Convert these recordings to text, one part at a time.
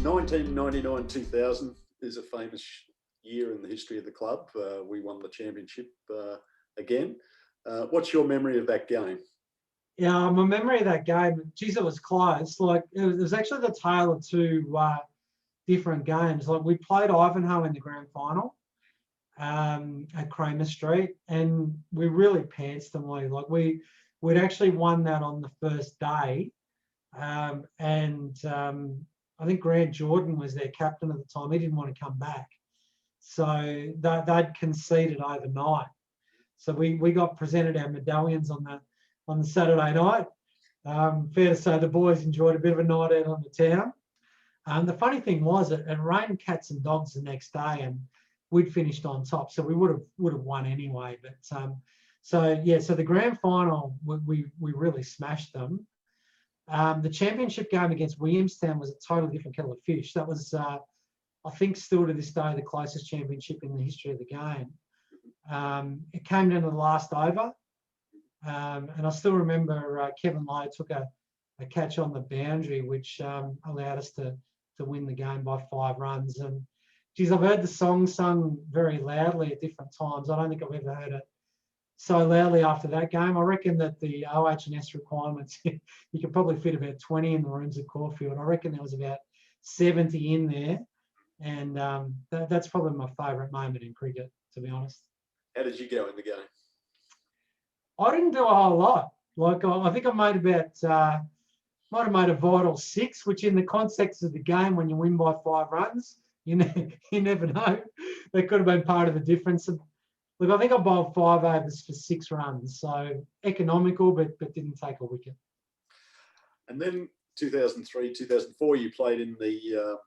1999-2000 is a famous year in the history of the club. We won the championship again. What's your memory of that game? Yeah, my memory of that game, geez, it was close. Like, it was actually the tale of two different games. Like, we played Ivanhoe in the grand final at Kramer Street, and we really pantsed them. Like, we'd actually won that on the first day, and I think Grant Jordan was their captain at the time. He didn't want to come back, so they'd conceded overnight. So we got presented our medallions on the Saturday night. Fair to say the boys enjoyed a bit of a night out on the town. The funny thing was, it rained cats and dogs the next day, and we'd finished on top, so we would have won anyway. But so the grand final, we really smashed them. The championship game against Williamstown was a totally different kettle of fish. That was, I think, still to this day, the closest championship in the history of the game. It came down to the last over, and I still remember Kevin Lowe took a catch on the boundary, which allowed us to win the game by 5 runs. And geez, I've heard the song sung very loudly at different times. I don't think I've ever heard it so loudly after that game. I reckon that the OH&S requirements, you could probably fit about 20 in the rooms at Caulfield. I reckon there was about 70 in there, and that's probably my favourite moment in cricket, to be honest. How did you go in the game? I didn't do a whole lot. Like, I think I made about, might have made a vital 6, which in the context of the game, when you win by 5 runs, you never know. That could have been part of the difference. Look, I think I bowled 5 overs for 6 runs, so economical, but didn't take a wicket. And then 2003, 2004, you played in the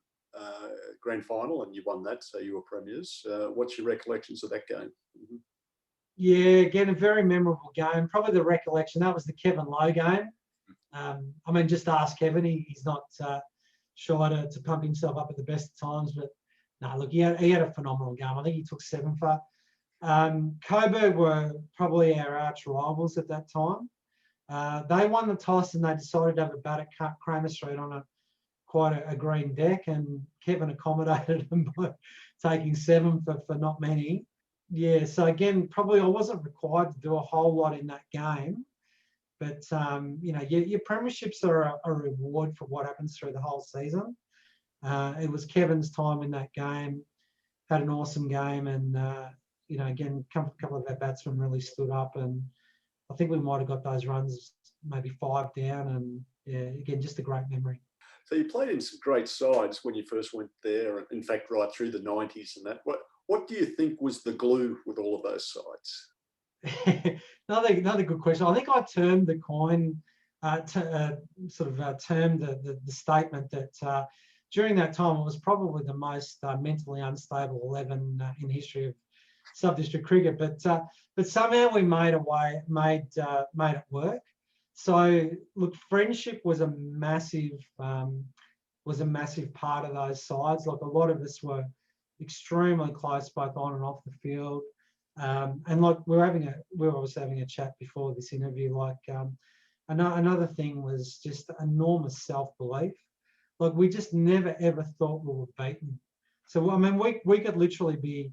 grand final and you won that, so you were premiers. What's your recollections of that game? Mm-hmm. Yeah, again, a very memorable game. Probably the recollection, that was the Kevin Lowe game. I mean, just ask Kevin. He's not shy to pump himself up at the best of times, but no, look, he had a phenomenal game. I think he took 7 for. Coburg were probably our arch rivals at that time. They won the toss and they decided to have a bat at Kramer Street on quite a green deck, and Kevin accommodated them by taking 7 for not many. Yeah, so again, probably I wasn't required to do a whole lot in that game, but your premierships are a reward for what happens through the whole season. It was Kevin's time in that game, had an awesome game, and again, a couple of our batsmen really stood up, and I think we might have got those runs maybe 5 down, and yeah, again, just a great memory. So you played in some great sides when you first went there, in fact, right through the 90s and that. What do you think was the glue with all of those sides? Another good question. I think I termed the coin, termed the statement that during that time it was probably the most mentally unstable 11 in the history of sub-district cricket. But somehow we made it work. So look, friendship was a massive part of those sides. Like, a lot of us were extremely close, both on and off the field. And like, we were obviously having a chat before this interview. Like, another thing was just enormous self-belief. Like, we just never ever thought we were beaten. So I mean, we could literally be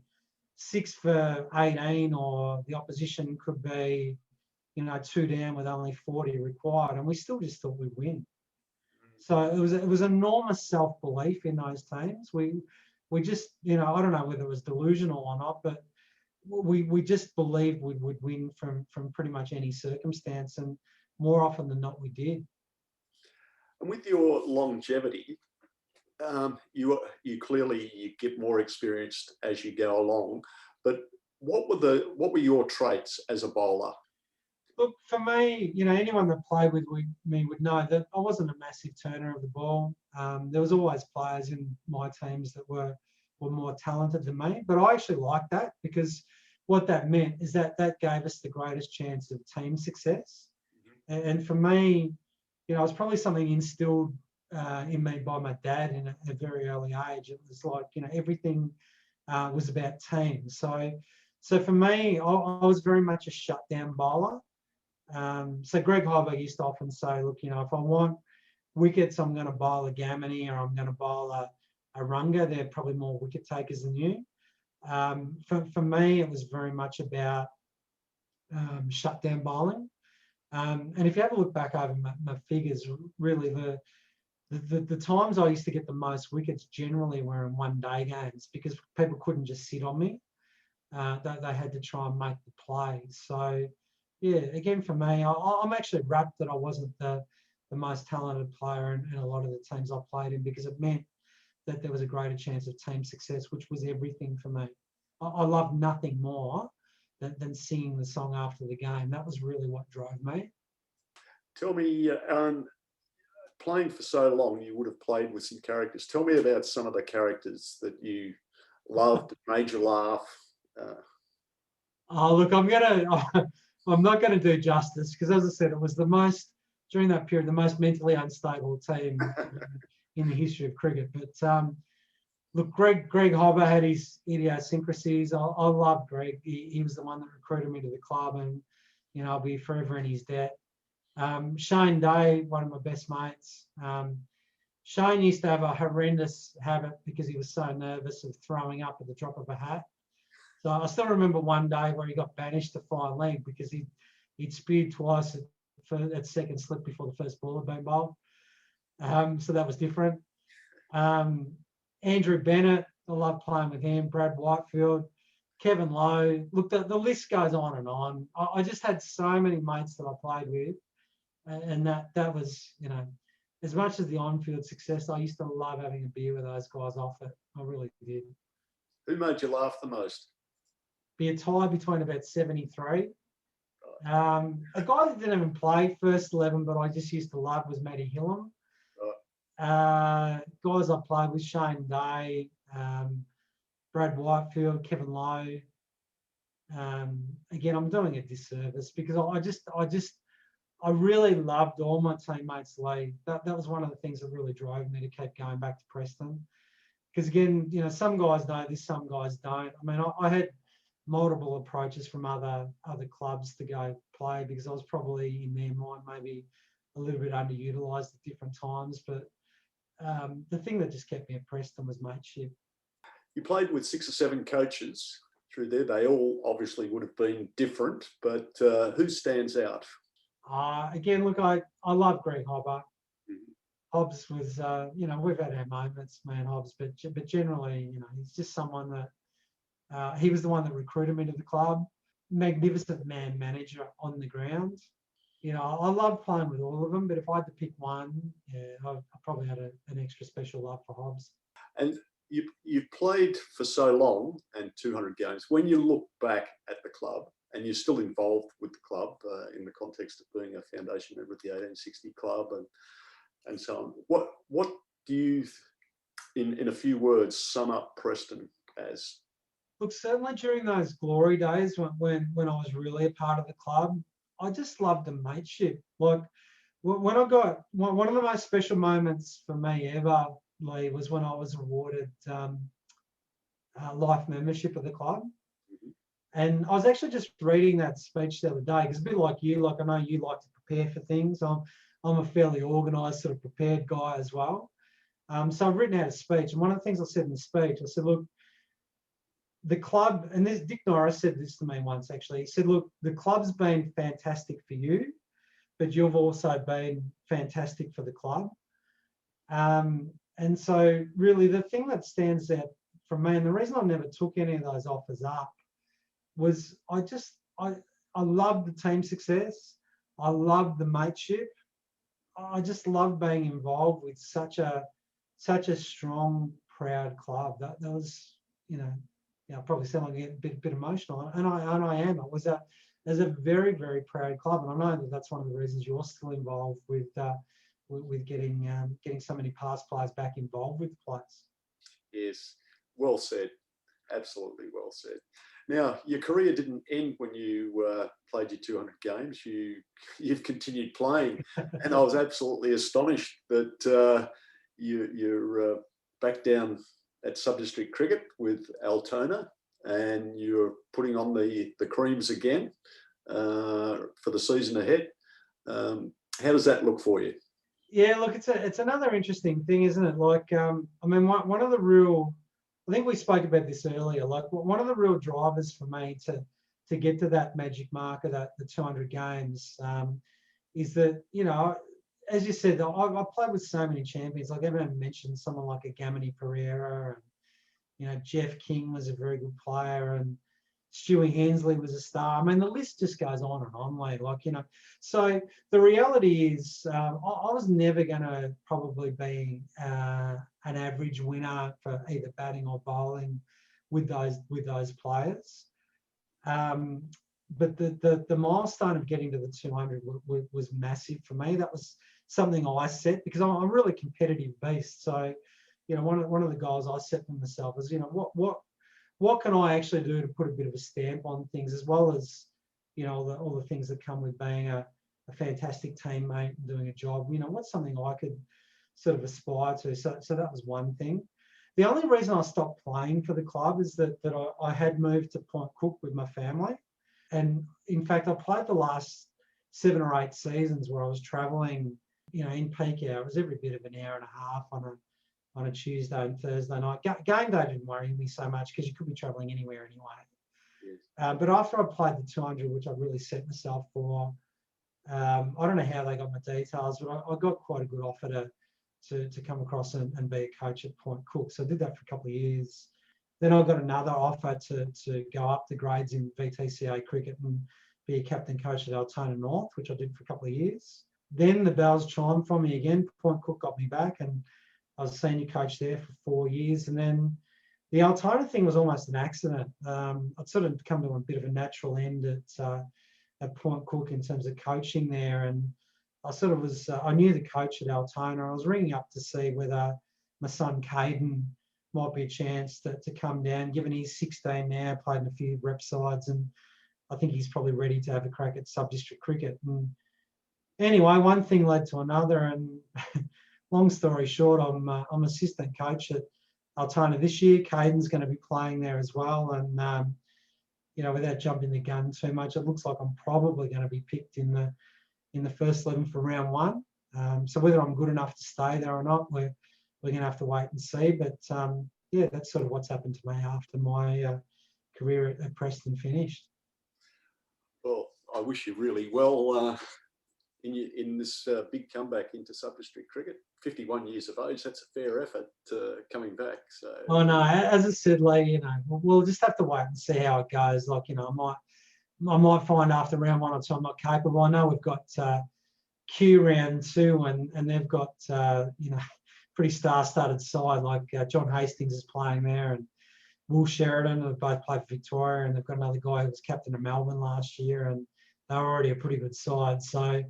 6 for 18, or the opposition could be 2 down with only 40 required, and we still just thought we'd win. So it was enormous self-belief in those teams. We just, I don't know whether it was delusional or not, but we just believed we would win from pretty much any circumstance, and more often than not we did. And with your longevity, you get more experienced as you go along. But what were your traits as a bowler? Look, for me, anyone that played with me would know that I wasn't a massive turner of the ball. There was always players in my teams that were more talented than me, but I actually liked that, because what that meant is that gave us the greatest chance of team success. Mm-hmm. And for me, it was probably something instilled in me by my dad in a very early age. It was like, everything was about team. So for me, I was very much a shutdown bowler. So Greg Heiberg used to often say, look, if I want wickets, I'm going to bowl a Gamini or I'm going to bowl a Runga. They're probably more wicket takers than you. For me, it was very much about shutdown bowling. And if you have a look back over my figures, really the times I used to get the most wickets generally were in one-day games because people couldn't just sit on me. They had to try and make the play. So, yeah, again, for me, I'm actually wrapped that I wasn't the most talented player in a lot of the teams I played in, because it meant that there was a greater chance of team success, which was everything for me. I love nothing more than singing the song after the game. That was really what drove me. Tell me, Aaron, playing for so long, you would have played with some characters. Tell me about some of the characters that you loved, made you laugh. Oh, look, I'm not gonna do justice, because, as I said, it was during that period, the most mentally unstable team in the history of cricket. But look, Greg Hobber had his idiosyncrasies. I love Greg. He was the one that recruited me to the club, and I'll be forever in his debt. Shane Day, one of my best mates. Shane used to have a horrendous habit, because he was so nervous, of throwing up at the drop of a hat. So I still remember one day where he got banished to fine leg because he'd speared twice at second slip before the first ball had been bowled. So that was different. Andrew Bennett, I love playing with him. Brad Whitefield, Kevin Lowe. Look, the list goes on and on. I just had so many mates that I played with, and that was, as much as the on-field success, I used to love having a beer with those guys off it. I really did. Who made you laugh the most? Be a tie between about 73. A guy that didn't even play first 11, but I just used to love, was Matty Hillam. Guys I played with: Shane Day, Brad Whitefield, Kevin Lowe. Again, I'm doing a disservice because I really loved all my teammates' league. That was one of the things that really drove me to keep going back to Preston. Because again, some guys know this, some guys don't. I mean, I had multiple approaches from other clubs to go play, because I was probably, in their mind, maybe a little bit underutilised at different times. But the thing that just kept me at Preston was mateship. You played with 6 or 7 coaches through there. They all obviously would have been different, but who stands out? Again, look, I love Greg Hobber. Hobbs was, we've had our moments, man, Hobbs, but generally, he's just someone that, he was the one that recruited me to the club. Magnificent man manager on the ground. I love playing with all of them, but if I had to pick one, I probably had an extra special love for Hobbs. And you've played for so long, and 200 games. When you look back at the club, and you're still involved with the club in the context of being a foundation member of the 1860 club and so on, what do you, in a few words, sum up Preston as? Look, certainly during those glory days when I was really a part of the club, I just loved the mateship. Like, when I got one of the most special moments for me ever, Lee, was when I was awarded life membership of the club. And I was actually just reading that speech the other day, because a bit like you, like I know you like to prepare for things. I'm a fairly organised, sort of prepared guy as well. So I've written out a speech, and one of the things I said in the speech, I said, look, the club, and this Dick Norris said this to me once actually. He said, look, the club's been fantastic for you, but you've also been fantastic for the club. And so really the thing that stands out for me, and the reason I never took any of those offers up, was I loved the team success. I loved the mateship. I just loved being involved with such a strong, proud club. That was, probably sound like a bit emotional, and I am. It was a very, very proud club, and I know that that's one of the reasons you're still involved with getting so many past players back involved with the players. Yes, well said. Absolutely well said. Now, your career didn't end when you played your 200 games. You've continued playing, and I was absolutely astonished that you're back down at sub-district cricket with Altona, and you're putting on the creams again for the season ahead. How does that look for you? Yeah, look, it's another interesting thing, isn't it? Like, I mean, one of the real, I think we spoke about this earlier. Like, one of the real drivers for me to get to that magic mark of the 200 games is that, you know, as you said, I played with so many champions. Like everyone mentioned, someone like a Gamini Pereira, and you know, Jeff King was a very good player, and Stewie Hensley was a star. I mean, the list just goes on and on, mate. Like, you know, so the reality is, I was never going to probably be an average winner for either batting or bowling with those players. But the milestone of getting to the 200 was massive for me. That was something I set because I'm a really competitive beast. So, you know, one of the goals I set for myself is, you know, what can I actually do to put a bit of a stamp on things, as well as, you know, all the things that come with being a fantastic teammate and doing a job. You know, what's something I could sort of aspire to. So that was one thing. The only reason I stopped playing for the club is that I had moved to Point Cook with my family. And in fact, I played the last 7 or 8 seasons where I was traveling, you know, in peak hours, every bit of an hour and a half on a Tuesday and Thursday night. Game day didn't worry me so much because you could be traveling anywhere anyway. Yes. But after I played the 200, which I really set myself for, I don't know how they got my details, but I got quite a good offer to come across and be a coach at Point Cook. So I did that for a couple of years. Then I got another offer to go up the grades in VTCA cricket and be a captain coach at Altona North, which I did for a couple of years. Then the bells chimed for me again. Point Cook got me back, and I was a senior coach there for 4 years. And then the Altona thing was almost an accident. I'd sort of come to a bit of a natural end at Point Cook in terms of coaching there. And I sort of was, I knew the coach at Altona. I was ringing up to see whether my son Caden might be a chance to come down, given he's 16 now, played in a few rep sides, and I think he's probably ready to have a crack at sub-district cricket. And anyway, one thing led to another, and long story short, I'm assistant coach at Altona this year. Caden's going to be playing there as well, and you know, without jumping the gun too much, it looks like I'm probably going to be picked in the first 11 for round 1. So whether I'm good enough to stay there or not, we're going to have to wait and see. But yeah, that's sort of what's happened to me after my career at Preston finished. Well, I wish you really well in this big comeback into sub-district cricket. 51 years of age, that's a fair effort coming back. So. Oh no, as I said, Lee, you know, we'll just have to wait and see how it goes. Like, you know, I might find after round 1 or 2 I'm not capable. I know we've got Q round 2, and they've got you know, pretty star-studded side. Like John Hastings is playing there, and Will Sheridan have both played for Victoria, and they've got another guy who was captain of Melbourne last year, and they're already a pretty good side. So,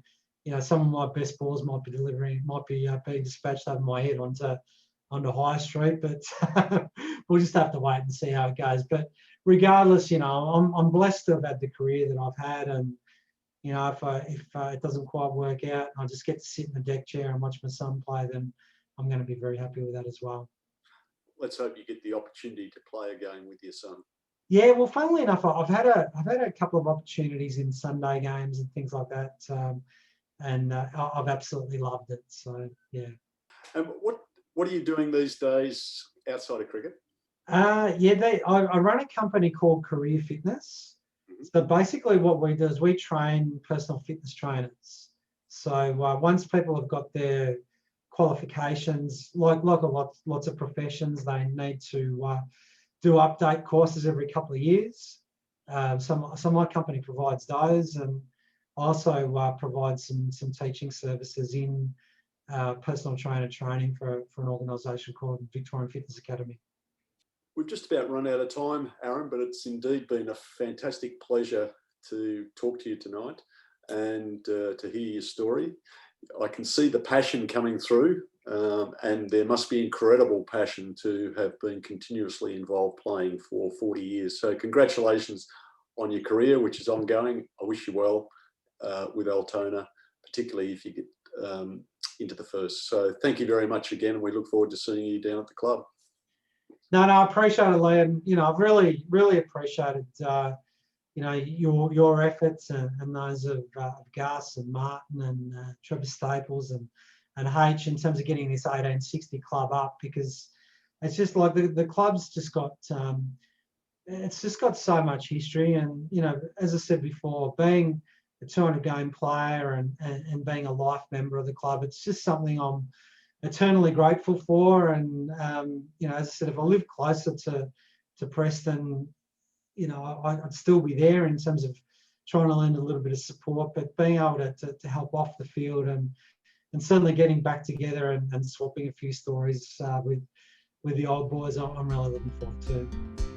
you know, some of my best balls might be being dispatched over my head onto High Street, but we'll just have to wait and see how it goes. But regardless, you know, I'm blessed to have had the career that I've had, and you know, if it doesn't quite work out, I just get to sit in the deck chair and watch my son play, then I'm going to be very happy with that as well. Let's hope you get the opportunity to play a game with your son. Yeah, well, funnily enough, I've had a couple of opportunities in Sunday games and things like that, and I've absolutely loved it. So yeah. And what are you doing these days outside of cricket? Yeah, I run a company called Career Fitness. Mm-hmm. So basically, what we do is we train personal fitness trainers. So once people have got their qualifications, like lots of professions, they need to do update courses every couple of years. So my company provides those, and also provides some teaching services in personal trainer training for an organisation called Victorian Fitness Academy. We've just about run out of time, Aaron, but it's indeed been a fantastic pleasure to talk to you tonight and to hear your story. I can see the passion coming through, and there must be incredible passion to have been continuously involved playing for 40 years. So congratulations on your career, which is ongoing. I wish you well with Altona, particularly if you get into the first. So thank you very much again. We look forward to seeing you down at the club. No, I appreciate it, Liam. You know, I've really appreciated you know, your efforts and those of Gus and Martin and Trevor Staples and H in terms of getting this 1860 club up, because it's just like the club's just got it's just got so much history. And you know, as I said before, being a 200 game player and being a life member of the club, it's just something I'm eternally grateful for. And you know, as I said, if I lived closer to Preston, you know, I'd still be there in terms of trying to lend a little bit of support, but being able to help off the field and certainly getting back together and swapping a few stories with the old boys, I'm really looking forward to.